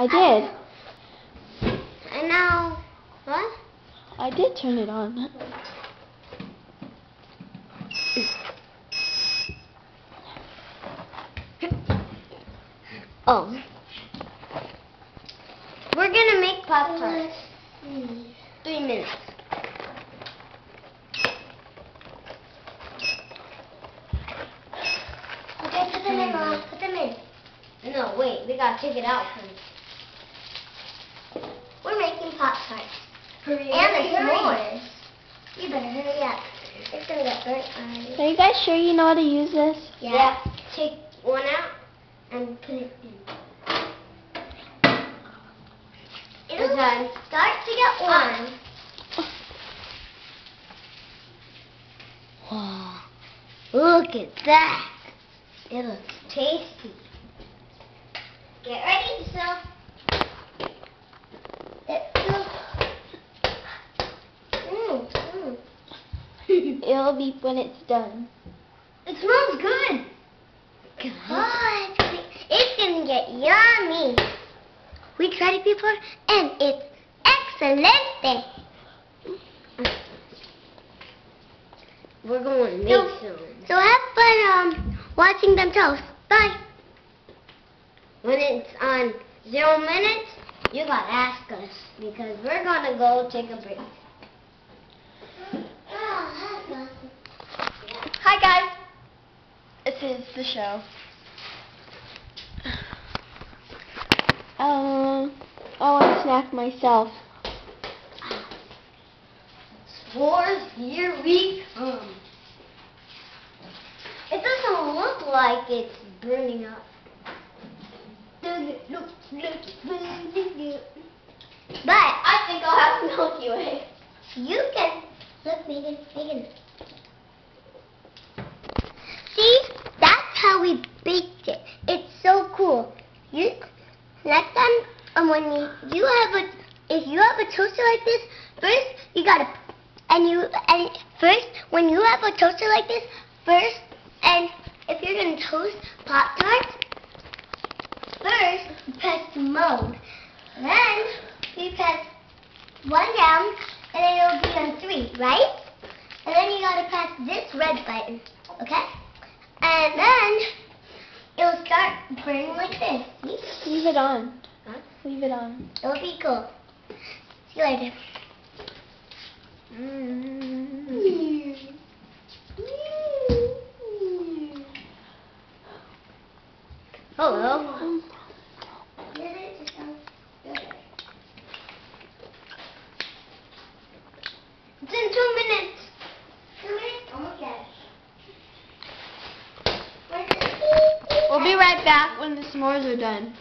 I did. And now, what? I did turn it on. Oh. We're gonna make Pop-Tarts. 3 minutes. Okay, put them in, Mom. Put them in. No, wait. We gotta take it out first. We're making Pop-Tarts. Hurry, And the hurry. s'mores. You better hurry up. It's gonna get burnt on. Are you guys sure you know how to use this? Yeah. Take one out and put it in. It's done. Start to get warm. Wow. Look at that. It looks tasty. Get ready, so. It'll be when it's done. It smells good. God, it's gonna get yummy. We tried it before, and it's excelente. We're going to make some. So have fun watching them toast. Bye. When it's on 0 minutes, you gotta ask us because we're gonna go take a break. Hi guys. This is the show. I want to snack myself. S'mores, here we come. It doesn't look like it's burning up. Doesn't look like it's burning up. But I think I'll have some Milky Way. you can look, Megan. See, that's how we baked it. It's so cool. Next time, if you have a toaster like this, first you gotta, when you have a toaster like this, and if you're gonna toast Pop-Tarts, first you press mode, then you press 1 down, and then it'll be on 3, right? And then you gotta press this red button, okay? And then it'll start burning like this. Leave it on. Huh? Leave it on. It'll be cool. See you later. Hello. It's in 2 minutes. 2 minutes? Almost there. We'll be right back when the s'mores are done.